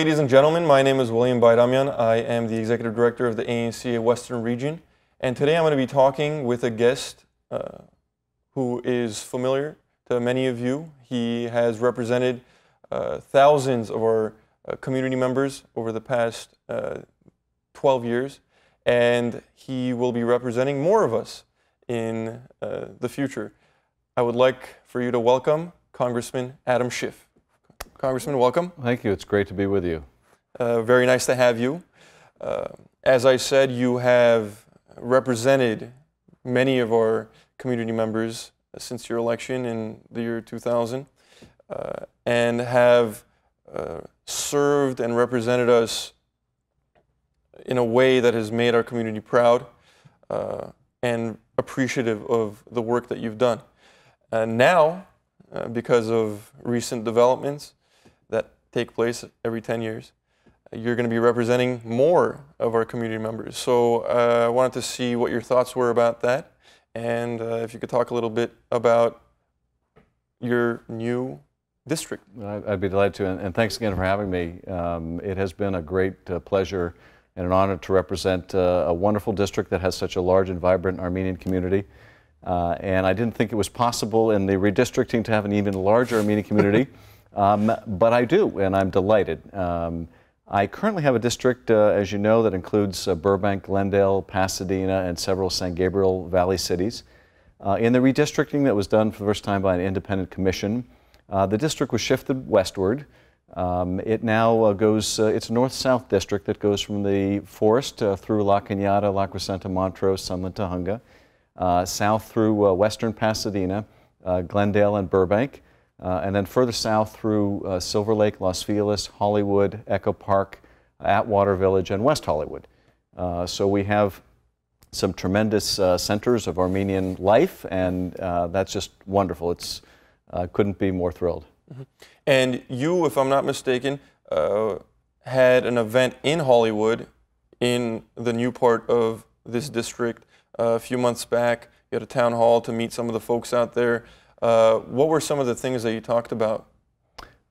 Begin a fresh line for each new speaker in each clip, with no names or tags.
ladies and gentlemen. My name is William Bayramyan. I am the Executive Director of the ANC Western Region. And today I'm going to be talking with a guest who is familiar to many of you. He has represented thousands of our community members over the past 12 years. And he will be representing more of us in the future. I would like for you to welcome Congressman Adam Schiff. Congressman, welcome.
Thank you. It's great to be with you.
Very nice to have you. As I said, you have represented many of our community members since your election in the year 2000 and have served and represented us in a way that has made our community proud and appreciative of the work that you've done. Now, because of recent developments that take place every 10 years, you're going to be representing more of our community members. So I wanted to see what your thoughts were about that, and if you could talk a little bit about your new district.
I'd be delighted to, and thanks again for having me. It has been a great pleasure and an honor to represent a wonderful district that has such a large and vibrant Armenian community. And I didn't think it was possible in the redistricting to have an even larger Armenian community, but I do, and I'm delighted. I currently have a district, as you know, that includes Burbank, Glendale, Pasadena, and several San Gabriel Valley cities. In the redistricting that was done for the first time by an independent commission, the district was shifted westward. It now goes, it's a north-south district that goes from the forest through La Cañada, La Crescenta, Montrose, Sunland, Tujunga, south through western Pasadena, Glendale, and Burbank, and then further south through Silver Lake, Los Feliz, Hollywood, Echo Park, Atwater Village, and West Hollywood. So we have some tremendous centers of Armenian life, and that's just wonderful. It's couldn't be more thrilled.
Mm-hmm. And you, if I'm not mistaken, had an event in Hollywood in the new part of this district a few months back. You had a town hall to meet some of the folks out there. What were some of the things that you talked about?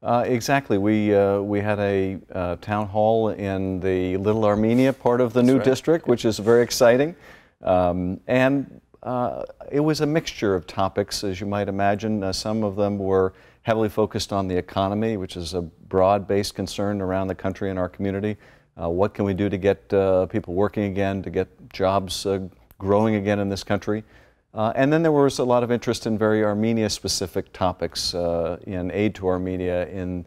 Exactly. We had a town hall in the Little Armenia part of the new district, which is very exciting. And it was a mixture of topics, as you might imagine. Some of them were heavily focused on the economy, which is a broad-based concern around the country and our community. What can we do to get people working again, to get jobs growing again in this country? And then there was a lot of interest in very Armenia-specific topics, in aid to Armenia, in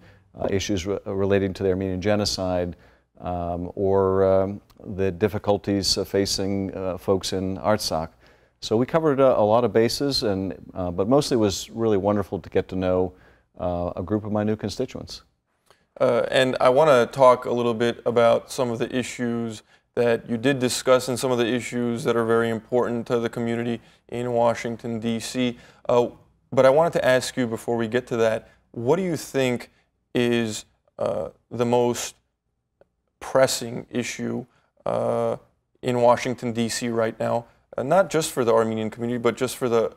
issues relating to the Armenian Genocide, or the difficulties facing folks in Artsakh. So we covered a lot of bases, and but mostly it was really wonderful to get to know a group of my new constituents.
And I want to talk a little bit about some of the issues that you did discuss and some of the issues that are very important to the community in Washington, D.C. But I wanted to ask you before we get to that, what do you think is the most pressing issue in Washington, D.C. right now, not just for the Armenian community, but just for the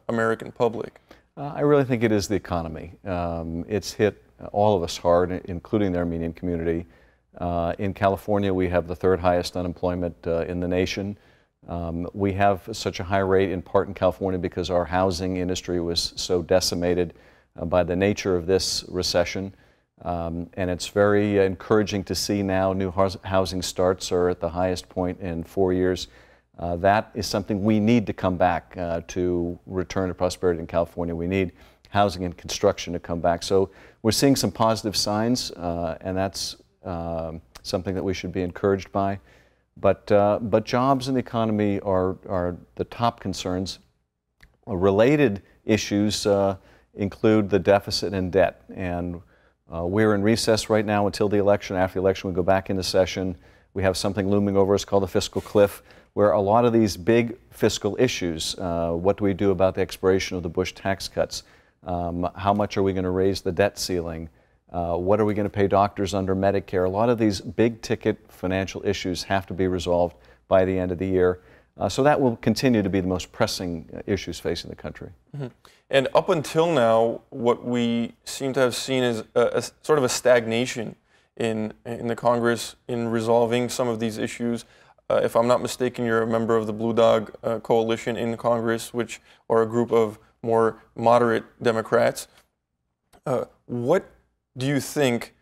American public?
I really think it is the economy. It's hit all of us hard, including the Armenian community. In California, we have the third highest unemployment in the nation. We have such a high rate in part in California because our housing industry was so decimated by the nature of this recession. And it's very encouraging to see now new housing starts are at the highest point in 4 years. That is something we need to come back to return to prosperity in California. We need housing and construction to come back. So we're seeing some positive signs, and that's something that we should be encouraged by. But jobs and the economy are the top concerns. Related issues include the deficit and debt. And we're in recess right now until the election. After the election, we go back into session. We have something looming over us called the fiscal cliff, where a lot of these big fiscal issues, what do we do about the expiration of the Bush tax cuts? How much are we going to raise the debt ceiling? What are we going to pay doctors under Medicare? A lot of these big ticket financial issues have to be resolved by the end of the year. So that will continue to be the most pressing issues facing the country.
Mm-hmm. And up until now, what we seem to have seen is a sort of a stagnation in the Congress in resolving some of these issues. If I'm not mistaken, you're a member of the Blue Dog Coalition in Congress, which are a group of more moderate Democrats. What do you think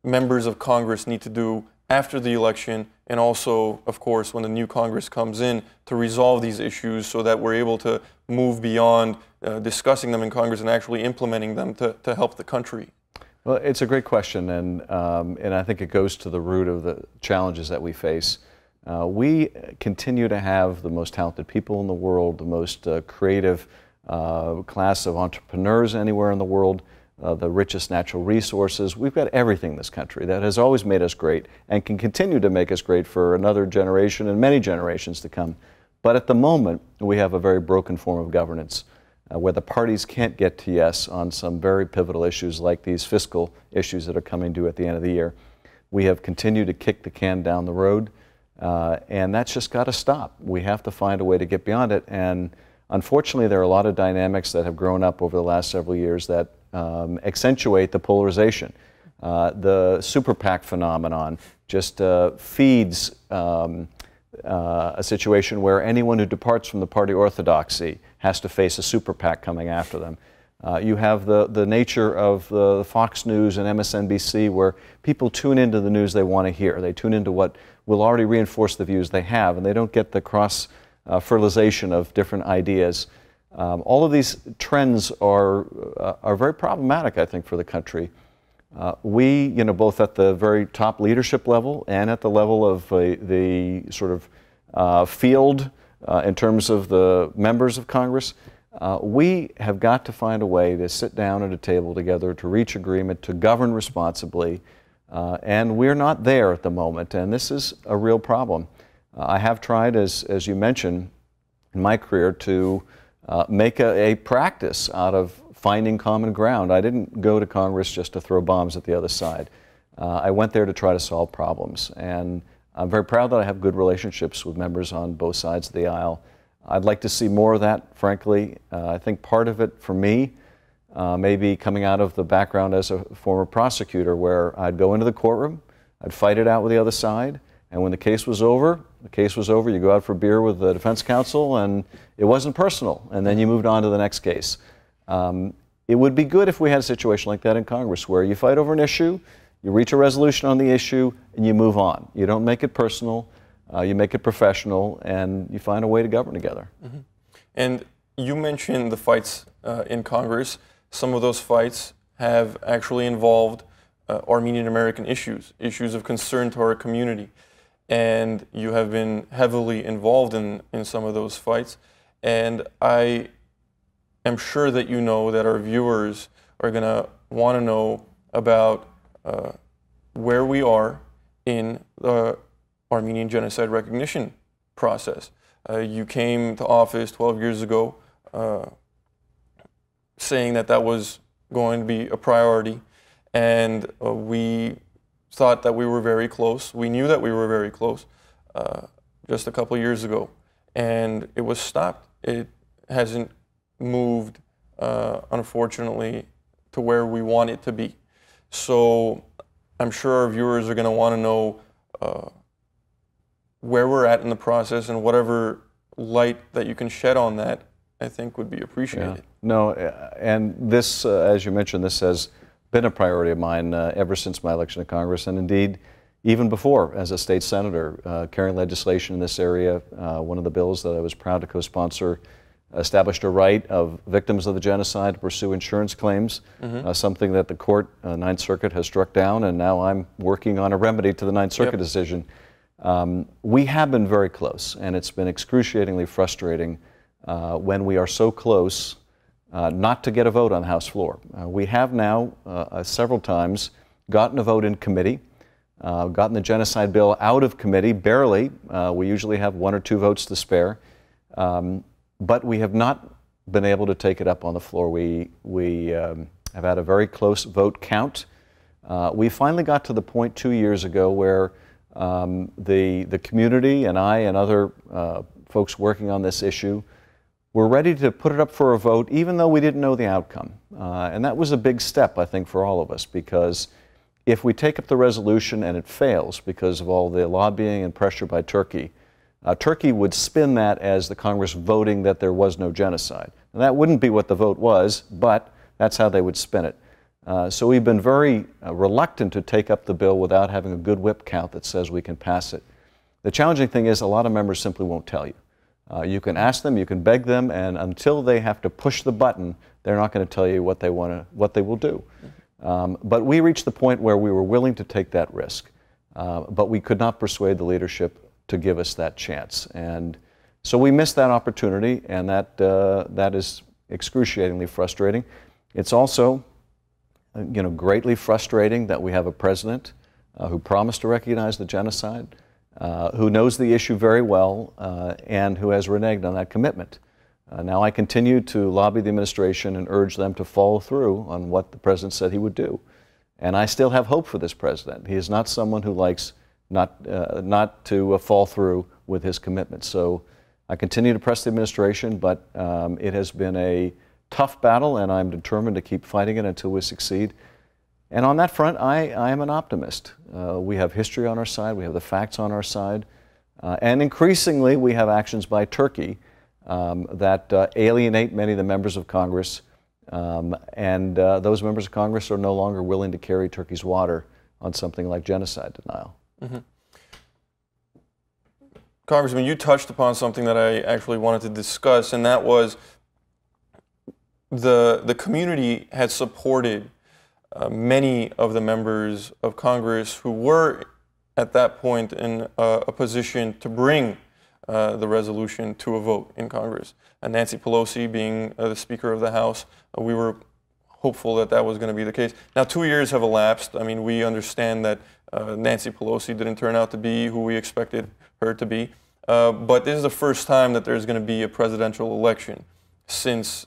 members of Congress need to do after the election, and also, of course, when the new Congress comes in, to resolve these issues so that we're able to move beyond discussing them in Congress and actually implementing them to help the country?
Well, it's a great question, and I think it goes to the root of the challenges that we face. We continue to have the most talented people in the world, the most creative class of entrepreneurs anywhere in the world, the richest natural resources. We've got everything in this country that has always made us great and can continue to make us great for another generation and many generations to come. But at the moment, we have a very broken form of governance where the parties can't get to yes on some very pivotal issues like these fiscal issues that are coming due at the end of the year. We have continued to kick the can down the road, and that's just got to stop. We have to find a way to get beyond it, and unfortunately there are a lot of dynamics that have grown up over the last several years that accentuate the polarization. The super PAC phenomenon just feeds a situation where anyone who departs from the party orthodoxy has to face a super PAC coming after them. You have the nature of the Fox News and MSNBC, where people tune into the news they want to hear. They tune into what will already reinforce the views they have, and they don't get the cross-fertilization of different ideas. All of these trends are very problematic, I think, for the country. We, both at the very top leadership level and at the level of the sort of field in terms of the members of Congress, we have got to find a way to sit down at a table together, to reach agreement, to govern responsibly, and we're not there at the moment, and this is a real problem. I have tried, as you mentioned, in my career to make a practice out of finding common ground. I didn't go to Congress just to throw bombs at the other side. I went there to try to solve problems, and I'm very proud that I have good relationships with members on both sides of the aisle. I'd like to see more of that, frankly. I think part of it for me may be coming out of the background as a former prosecutor, where I'd go into the courtroom, I'd fight it out with the other side, and when the case was over, you go out for beer with the defense counsel, and it wasn't personal, and then you moved on to the next case. It would be good if we had a situation like that in Congress, where you fight over an issue, you reach a resolution on the issue, and you move on. You don't make it personal, you make it professional, and you find a way to govern together.
Mm-hmm. And you mentioned the fights in Congress. Some of those fights have actually involved Armenian American issues of concern to our community. And you have been heavily involved in some of those fights. And I am sure that you know that our viewers are going to want to know about where we are in the Armenian Genocide recognition process. You came to office 12 years ago saying that that was going to be a priority, and we thought that we were very close. We knew that we were very close just a couple years ago, and it was stopped. It hasn't moved, unfortunately, to where we want it to be. So I'm sure our viewers are going to want to know where we're at in the process, and whatever light that you can shed on that, I think, would be appreciated.
Yeah. No, and this, as you mentioned, this has been a priority of mine ever since my election to Congress, and indeed even before as a state senator, carrying legislation in this area. One of the bills that I was proud to co-sponsor established a right of victims of the genocide to pursue insurance claims, something that the court, Ninth Circuit, has struck down, and now I'm working on a remedy to the Ninth Circuit decision. We have been very close, and it's been excruciatingly frustrating when we are so close not to get a vote on the House floor. We have now several times gotten a vote in committee, gotten the genocide bill out of committee, barely. We usually have 1 or 2 votes to spare, but we have not been able to take it up on the floor. We have had a very close vote count. We finally got to the point 2 years ago where the community and I and other folks working on this issue were ready to put it up for a vote, even though we didn't know the outcome. And that was a big step, I think, for all of us, because if we take up the resolution and it fails because of all the lobbying and pressure by Turkey, Turkey would spin that as the Congress voting that there was no genocide. And that wouldn't be what the vote was, but that's how they would spin it. So we've been very reluctant to take up the bill without having a good whip count that says we can pass it. The challenging thing is a lot of members simply won't tell you. You can ask them, you can beg them, and until they have to push the button, they're not going to tell you what they will do. But we reached the point where we were willing to take that risk, but we could not persuade the leadership to give us that chance. And so we missed that opportunity, and that is excruciatingly frustrating. It's also, greatly frustrating that we have a president who promised to recognize the genocide, who knows the issue very well, and who has reneged on that commitment. Now I continue to lobby the administration and urge them to follow through on what the president said he would do. And I still have hope for this president. He is not someone who likes not to fall through with his commitments. So I continue to press the administration, but it has been a tough battle, and I'm determined to keep fighting it until we succeed. And on that front, I am an optimist. We have history on our side, we have the facts on our side, and increasingly we have actions by Turkey that alienate many of the members of Congress, and those members of Congress are no longer willing to carry Turkey's water on something like genocide denial.
Mm-hmm. Congressman, you touched upon something that I actually wanted to discuss, and that was the community had supported many of the members of Congress who were at that point in a position to bring the resolution to a vote in Congress. And Nancy Pelosi being the Speaker of the House, we were hopeful that that was going to be the case. Now 2 years have elapsed. I mean, we understand that Nancy Pelosi didn't turn out to be who we expected her to be. But this is the first time that there's going to be a presidential election since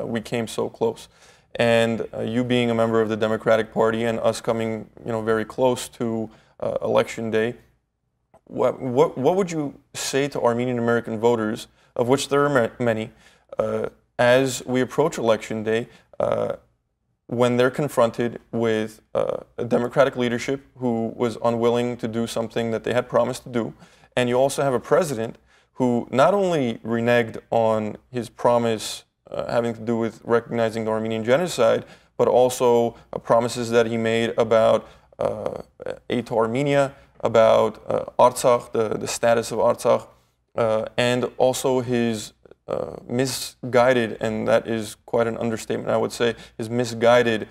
we came so close. And you being a member of the Democratic Party and us coming, very close to Election Day, what would you say to Armenian American voters, of which there are many, as we approach Election Day, when they're confronted with a Democratic leadership who was unwilling to do something that they had promised to do, and you also have a president who not only reneged on his promise having to do with recognizing the Armenian Genocide, but also promises that he made about aid to Armenia, about Artsakh, the status of Artsakh, and also his misguided, and that is quite an understatement, I would say, his misguided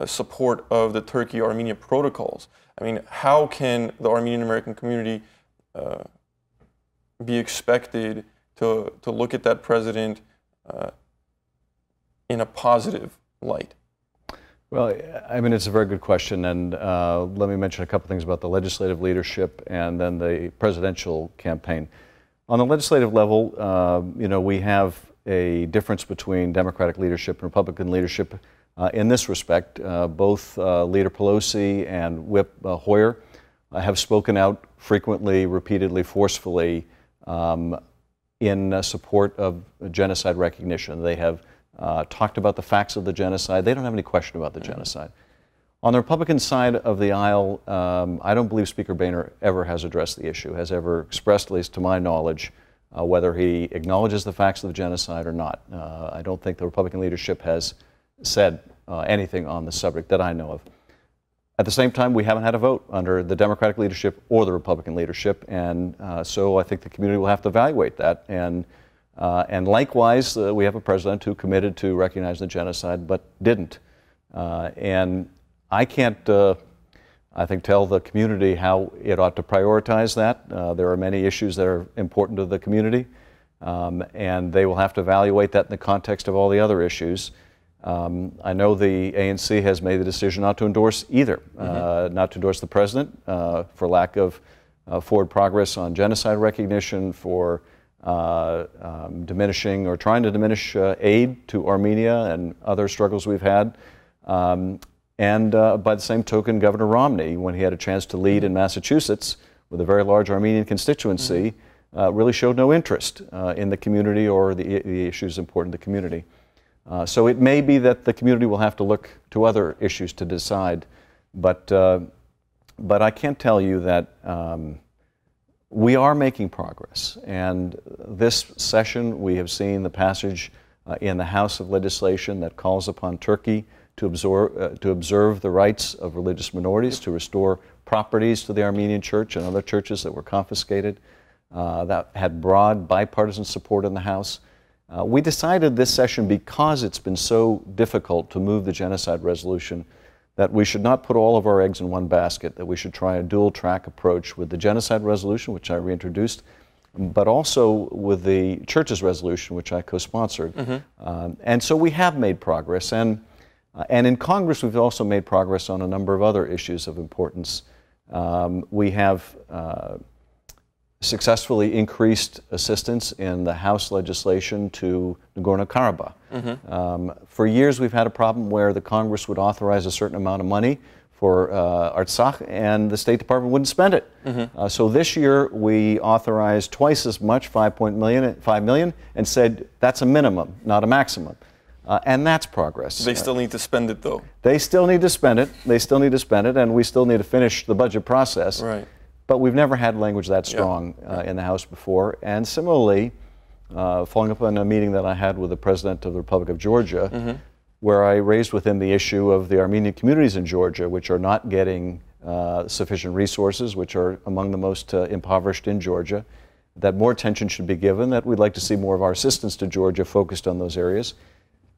support of the Turkey-Armenia protocols. I mean, how can the Armenian American community be expected to look at that president in a positive light?
Well, I mean, it's a very good question, and let me mention a couple things about the legislative leadership and then the presidential campaign. On the legislative level, we have a difference between Democratic leadership and Republican leadership in this respect. Both Leader Pelosi and Whip Hoyer have spoken out frequently, repeatedly, forcefully in support of genocide recognition. They have talked about the facts of the genocide. They don't have any question about the genocide. On the Republican side of the aisle, I don't believe Speaker Boehner ever has addressed the issue, has ever expressed, at least to my knowledge, whether he acknowledges the facts of the genocide or not. I don't think the Republican leadership has said anything on the subject that I know of. At the same time, we haven't had a vote under the Democratic leadership or the Republican leadership, and so I think the community will have to evaluate that. And likewise, we have a president who committed to recognize the genocide but didn't. And I can't, I think, tell the community how it ought to prioritize that. There are many issues that are important to the community, and they will have to evaluate that in the context of all the other issues. I know the ANC has made the decision not to endorse either, not to endorse the president for lack of forward progress on genocide recognition, for diminishing or trying to diminish aid to Armenia and other struggles we've had. And by the same token, Governor Romney, when he had a chance to lead in Massachusetts with a very large Armenian constituency, really showed no interest in the community or the issues important to the community. So it may be that the community will have to look to other issues to decide But I can tell you that we are making progress. And this session, we have seen the passage in the House of Legislation that calls upon Turkey to observe the rights of religious minorities, to restore properties to the Armenian Church and other churches that were confiscated. That had broad bipartisan support in the House. We decided this session, because it's been so difficult to move the genocide resolution, that we should not put all of our eggs in one basket, that we should try a dual-track approach with the genocide resolution, which I reintroduced, but also with the church's resolution, which I co-sponsored. And so we have made progress. And in Congress, we've also made progress on a number of other issues of importance. We have successfully increased assistance in the House legislation to Nagorno-Karabakh. For years, we've had a problem where the Congress would authorize a certain amount of money for Artsakh, and the State Department wouldn't spend it. So this year, we authorized twice as much, $5 million, and said that's a minimum, not a maximum. And that's progress.
They still need to spend it, though.
They still need to spend it. They still need to spend it, and we still need to finish the budget process.
Right.
But we've never had language that strong in the House before. And similarly, following up on a meeting that I had with the President of the Republic of Georgia, where I raised with him the issue of the Armenian communities in Georgia, which are not getting sufficient resources, which are among the most impoverished in Georgia, that more attention should be given, that we'd like to see more of our assistance to Georgia focused on those areas.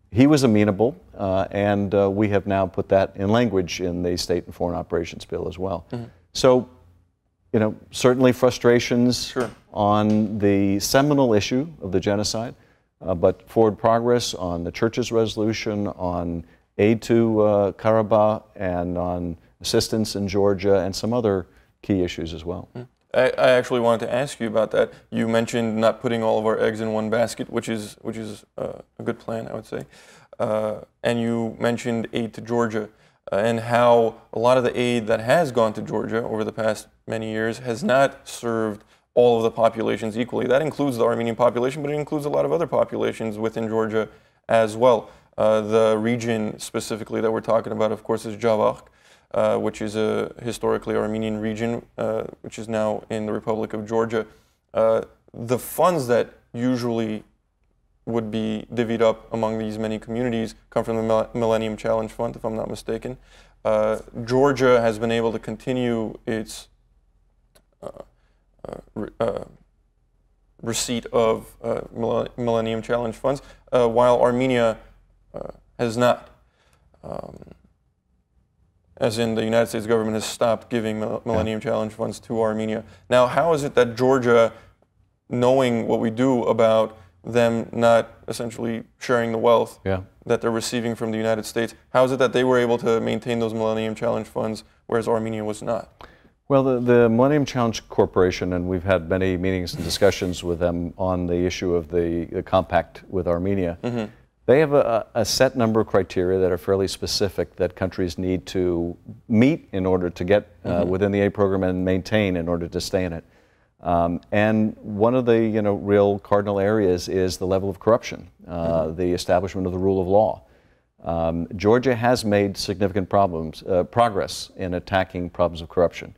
He was amenable, and we have now put that in language in the State and Foreign Operations Bill as well. So, you know, certainly frustrations on the seminal issue of the genocide, but forward progress on the church's resolution, on aid to Karabakh, and on assistance in Georgia, and some other key issues as well.
I actually wanted to ask you about that. You mentioned not putting all of our eggs in one basket, which is a good plan, I would say. And you mentioned aid to Georgia. And how a lot of the aid that has gone to Georgia over the past many years has not served all of the populations equally. That includes the Armenian population, but it includes a lot of other populations within Georgia as well. The region specifically that we're talking about, of course, is Javakh, which is a historically Armenian region, which is now in the Republic of Georgia. The funds that usually would be divvied up among these many communities come from the Millennium Challenge Fund, if I'm not mistaken. Georgia has been able to continue its receipt of Millennium Challenge funds, while Armenia has not. As in, the United States government has stopped giving Millennium Challenge funds to Armenia. Now, how is it that Georgia, knowing what we do about them not essentially sharing the wealth that they're receiving from the United States, how is it that they were able to maintain those Millennium Challenge funds, whereas Armenia was not?
Well, the Millennium Challenge Corporation, and we've had many meetings and discussions with them on the issue of the compact with Armenia, they have a set number of criteria that are fairly specific that countries need to meet in order to get within the aid program and maintain in order to stay in it. And one of the real cardinal areas is the level of corruption, the establishment of the rule of law. Georgia has made significant progress in attacking problems of corruption.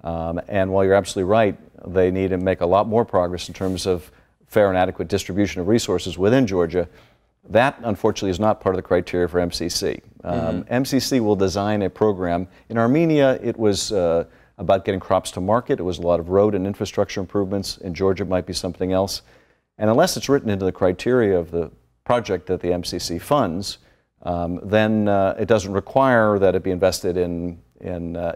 And while you're absolutely right, they need to make a lot more progress in terms of fair and adequate distribution of resources within Georgia. That, unfortunately, is not part of the criteria for MCC. MCC will design a program. In Armenia, it was about getting crops to market. It was a lot of road and infrastructure improvements. In Georgia, it might be something else. And unless it's written into the criteria of the project that the MCC funds, then it doesn't require that it be invested in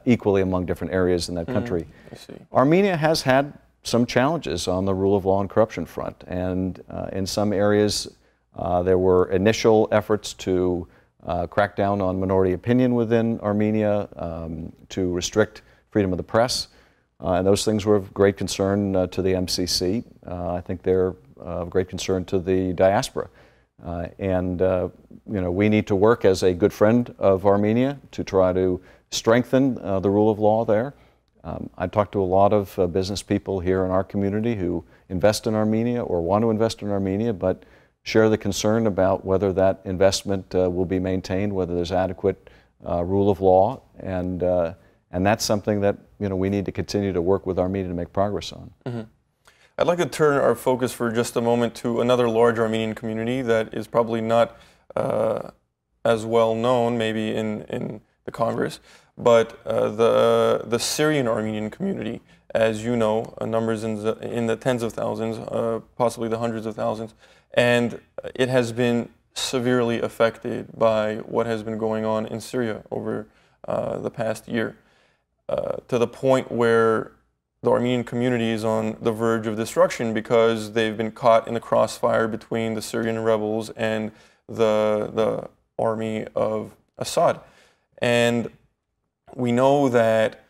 equally among different areas in that country.
I see.
Armenia has had some challenges on the rule of law and corruption front. And in some areas, there were initial efforts to crack down on minority opinion within Armenia, to restrict freedom of the press, and those things were of great concern to the MCC. I think they're of great concern to the diaspora. We need to work as a good friend of Armenia to try to strengthen the rule of law there. I talked to a lot of business people here in our community who invest in Armenia or want to invest in Armenia, but share the concern about whether that investment will be maintained, whether there's adequate rule of law, and that's something that we need to continue to work with Armenia to make progress on.
Mm-hmm. I'd like to turn our focus for just a moment to another large Armenian community that is probably not as well known, maybe in the Congress, but the Syrian Armenian community. As you know, numbers in the tens of thousands, possibly the hundreds of thousands, and it has been severely affected by what has been going on in Syria over the past year, to the point where the Armenian community is on the verge of destruction because they've been caught in the crossfire between the Syrian rebels and the army of Assad. And we know that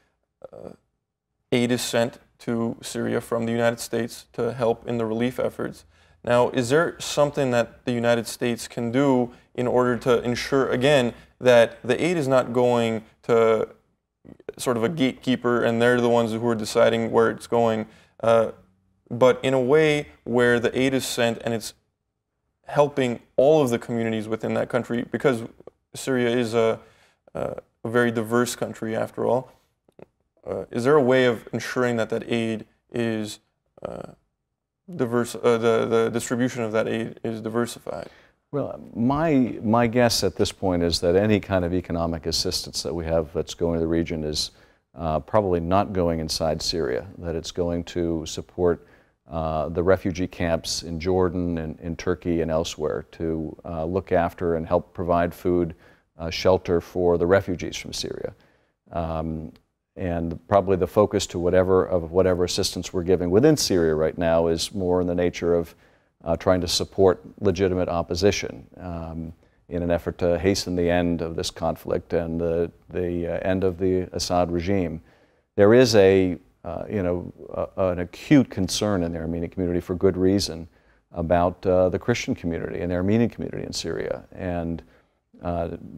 aid is sent to Syria from the United States to help in the relief efforts. Now, is there something that the United States can do in order to ensure, again, that the aid is not going to sort of a gatekeeper and they're the ones who are deciding where it's going, but in a way where the aid is sent and it's helping all of the communities within that country, because Syria is a very diverse country after all? Is there a way of ensuring that that aid is diverse, the distribution of that aid is diversified?
Well, my guess at this point is that any kind of economic assistance that we have that's going to the region is probably not going inside Syria, that it's going to support the refugee camps in Jordan and in Turkey and elsewhere to look after and help provide food, shelter for the refugees from Syria. And probably the focus to whatever assistance we're giving within Syria right now is more in the nature of trying to support legitimate opposition in an effort to hasten the end of this conflict and the end of the Assad regime. There is an acute concern in the Armenian community, for good reason, about the Christian community and the Armenian community in Syria. And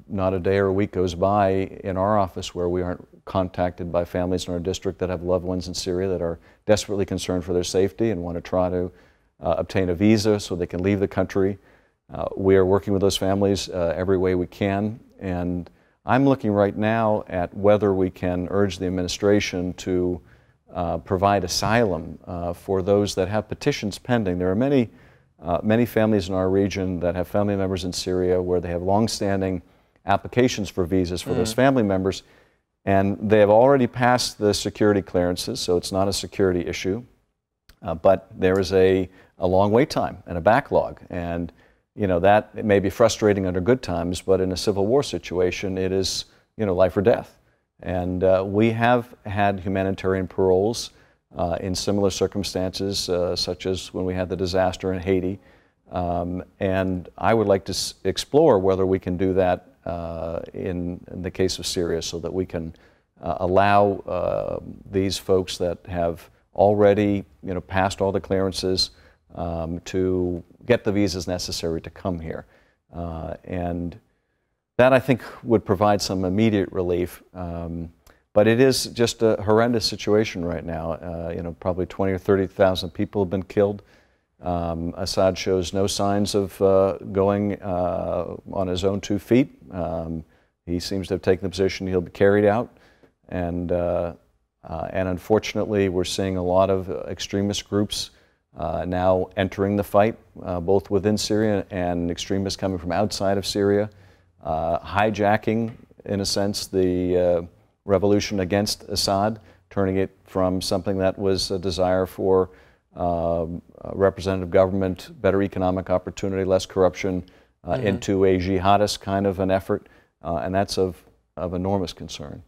not a day or a week goes by in our office where we aren't contacted by families in our district that have loved ones in Syria that are desperately concerned for their safety and want to try to obtain a visa so they can leave the country. We are working with those families every way we can, and I'm looking right now at whether we can urge the administration to provide asylum for those that have petitions pending. There are many families in our region that have family members in Syria where they have long-standing applications for visas for those family members, and they have already passed the security clearances, so it's not a security issue. But there is a long wait time and a backlog, and that it may be frustrating under good times, but in a civil war situation, it is life or death. And we have had humanitarian paroles in similar circumstances, such as when we had the disaster in Haiti. And I would like to explore whether we can do that in the case of Syria, so that we can allow these folks that have already passed all the clearances to get the visas necessary to come here. And that, I think, would provide some immediate relief. But it is just a horrendous situation right now. Probably 20 or 30,000 people have been killed. Assad shows no signs of going on his own 2 feet. He seems to have taken the position he'll be carried out. And unfortunately, we're seeing a lot of extremist groups now entering the fight, both within Syria and extremists coming from outside of Syria, hijacking, in a sense, the revolution against Assad, turning it from something that was a desire for representative government, better economic opportunity, less corruption, into a jihadist kind of an effort, and that's of enormous concern.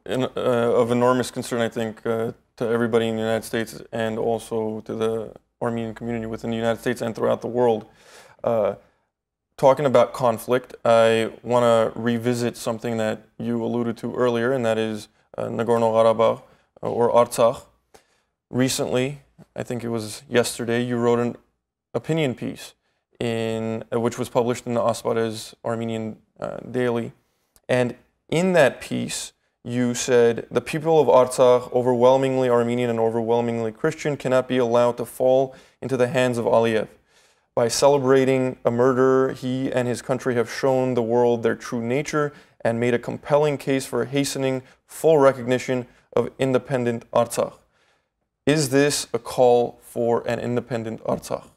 Of enormous concern, I think, to everybody in the United States and also to the Armenian community within the United States and throughout the world. Talking about conflict, I want to revisit something that you alluded to earlier, and that is Nagorno-Karabakh or Artsakh. Recently, I think it was yesterday, you wrote an opinion piece which was published in the Asbarez Armenian Daily. And in that piece, you said, the people of Artsakh, overwhelmingly Armenian and overwhelmingly Christian, cannot be allowed to fall into the hands of Aliyev. By celebrating a murderer, he and his country have shown the world their true nature and made a compelling case for hastening full recognition of independent Artsakh. Is this a call for an independent Artsakh?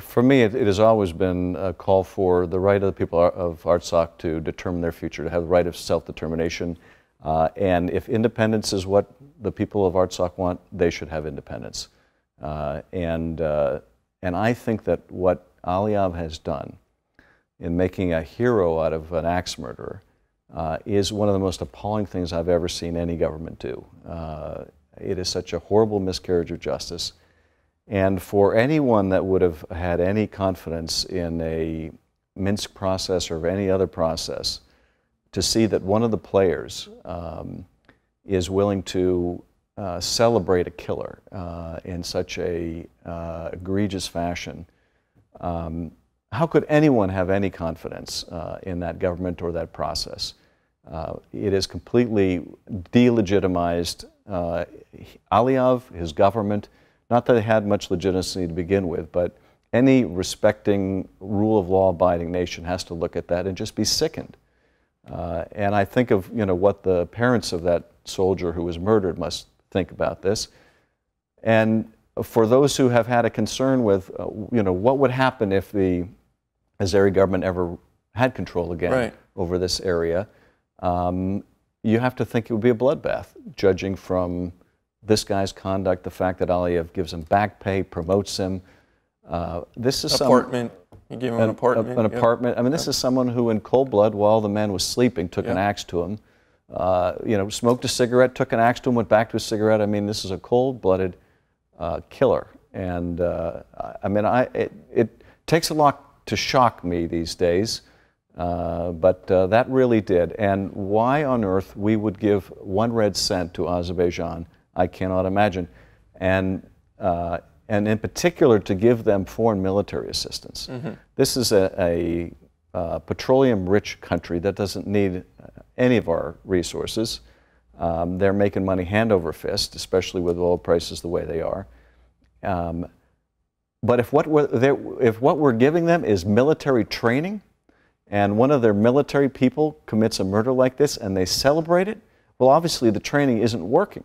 For me, it has always been a call for the right of the people of Artsakh to determine their future, to have the right of self-determination. And if independence is what the people of Artsakh want, they should have independence. And I think that what Aliyev has done in making a hero out of an axe murderer is one of the most appalling things I've ever seen any government do. It is such a horrible miscarriage of justice. And for anyone that would have had any confidence in a Minsk process or any other process, to see that one of the players is willing to celebrate a killer in such a egregious fashion, how could anyone have any confidence in that government or that process? It is completely delegitimized Aliyev, his government. Not that they had much legitimacy to begin with, but any respecting, rule of law abiding nation has to look at that and just be sickened. And I think of what the parents of that soldier who was murdered must think about this. And for those who have had a concern with what would happen if the Azeri government ever had control again over this area, you have to think it would be a bloodbath, judging from this guy's conduct, the fact that Aliyev gives him back pay, promotes him. This is
apartment. You gave him an apartment.
An apartment. I mean, this is someone who, in cold blood, while the man was sleeping, took an axe to him. Smoked a cigarette, took an axe to him, went back to his cigarette. I mean, this is a cold-blooded killer. And I mean, it takes a lot to shock me these days, but that really did. And why on earth we would give 1 red cent to Azerbaijan, I cannot imagine. And in particular, to give them foreign military assistance. This is a petroleum-rich country that doesn't need any of our resources. They're making money hand over fist, especially with oil prices the way they are. But if what we're giving them is military training, and one of their military people commits a murder like this and they celebrate it, well, obviously the training isn't working.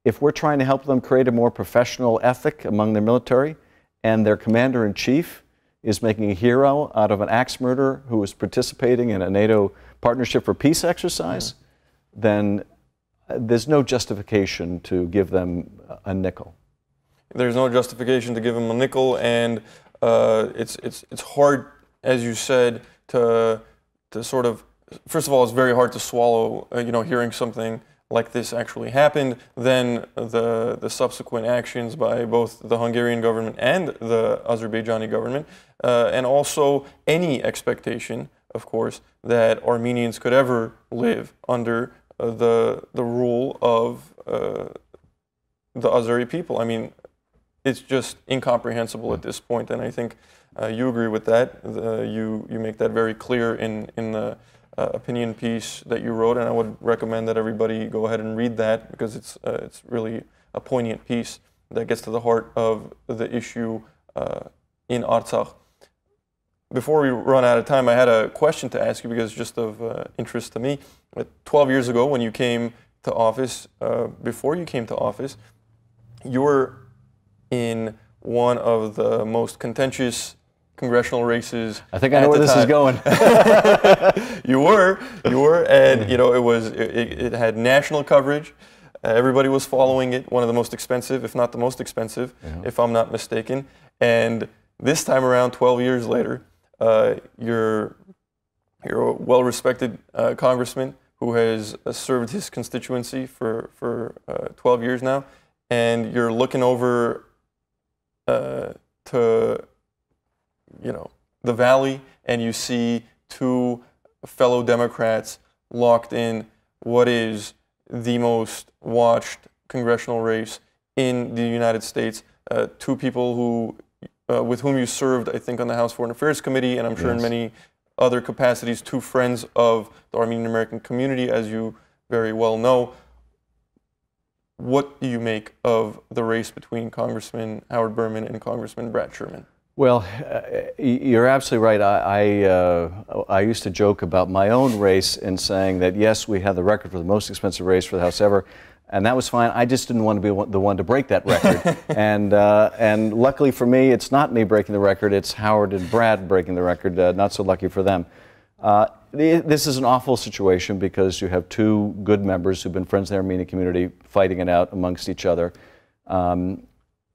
If we're trying to help them create a more professional ethic among their military, and their commander-in-chief is making a hero out of an axe murderer who is participating in a NATO Partnership for Peace exercise, then there's no justification to give them a nickel.
There's no justification to give them a nickel, and it's hard, as you said, to sort of, first of all, it's very hard to swallow, hearing something like this actually happened, then the subsequent actions by both the Hungarian government and the Azerbaijani government, and also any expectation, of course, that Armenians could ever live under the rule of the Azeri people. I mean, it's just incomprehensible at this point, and I think you agree with that. You make that very clear in the opinion piece that you wrote, and I would recommend that everybody go ahead and read that, because it's really a poignant piece that gets to the heart of the issue in Artsakh. Before we run out of time, I had a question to ask you, because it's just of interest to me. 12 years ago, when you came to office, before you came to office, you were in one of the most contentious congressional races.
I think I know where this is going.
You were, and it had national coverage. Everybody was following it. One of the most expensive, if not the most expensive, if I'm not mistaken. And this time around, 12 years later, you're a well-respected congressman who has served his constituency for 12 years now, and you're looking over to the valley, and you see 2 fellow Democrats locked in what is the most watched congressional race in the United States. 2 people who, with whom you served, I think, on the House Foreign Affairs Committee, and I'm sure in many other capacities, 2 friends of the Armenian American community, as you very well know. What do you make of the race between Congressman Howard Berman and Congressman Brad Sherman?
Well, you're absolutely right. I used to joke about my own race in saying that, yes, we had the record for the most expensive race for the House ever, and that was fine. I just didn't want to be the one to break that record. And luckily for me, it's not me breaking the record. It's Howard and Brad breaking the record. Not so lucky for them. This is an awful situation because you have two good members who've been friends of the Armenian community fighting it out amongst each other.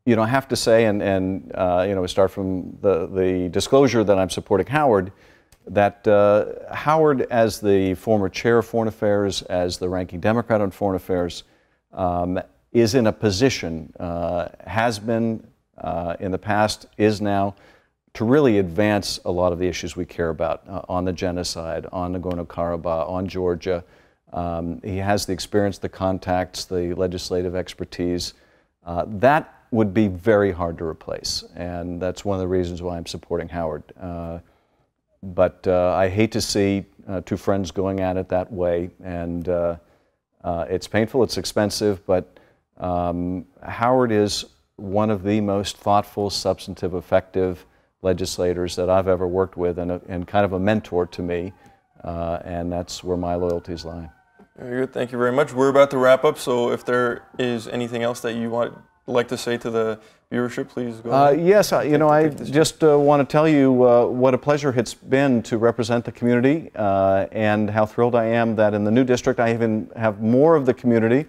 You know, I have to say, and you know, we start from the disclosure that I'm supporting Howard, that Howard, as the former chair of Foreign Affairs, as the ranking Democrat on Foreign Affairs, is in a position, has been in the past, is now, to really advance a lot of the issues we care about on the genocide, on Nagorno-Karabakh, on Georgia. He has the experience, the contacts, the legislative expertise. That would be very hard to replace, and that's one of the reasons why I'm supporting Howard. But I hate to see two friends going at it that way, and it's painful, it's expensive, but Howard is one of the most thoughtful, substantive, effective legislators that I've ever worked with, and kind of a mentor to me, and that's where my loyalties lie.
Very good, thank you very much. We're about to wrap up, so if there is anything else that you would like to say to the viewership, please go ahead.
Yes, you know, I just want to tell you what a pleasure it's been to represent the community, and how thrilled I am that in the new district I even have more of the community.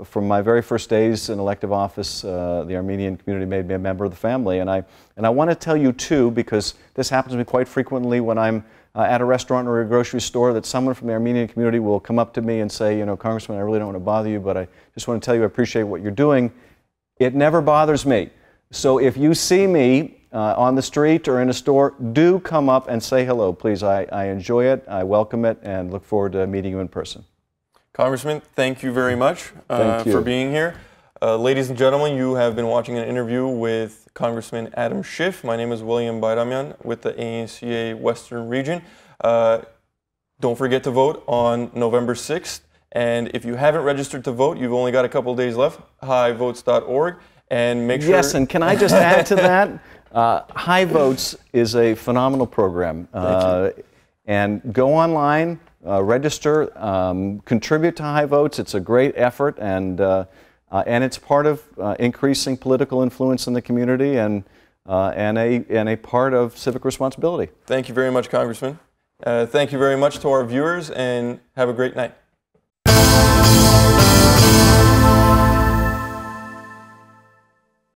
From my very first days in elective office, the Armenian community made me a member of the family, and I want to tell you too, because this happens to me quite frequently when I'm at a restaurant or a grocery store, that someone from the Armenian community will come up to me and say, you know, Congressman, I really don't want to bother you, but I just want to tell you I appreciate what you're doing. It never bothers me. So if you see me on the street or in a store, do come up and say hello, please. I enjoy it, I welcome it, and look forward to meeting you in person.
Congressman, thank you very much for being here. Ladies and gentlemen, you have been watching an interview with Congressman Adam Schiff. My name is William Bayramyan with the ANCA Western Region. Don't forget to vote on November 6th. And if you haven't registered to vote, you've only got a couple of days left, highvotes.org. And make sure...
Yes, and can I just add to that? High Votes is a phenomenal program.
Thank you.
And go online, register, contribute to High Votes. It's a great effort, and it's part of increasing political influence in the community, and a part of civic responsibility.
Thank you very much, Congressman. Thank you very much to our viewers, and have a great night.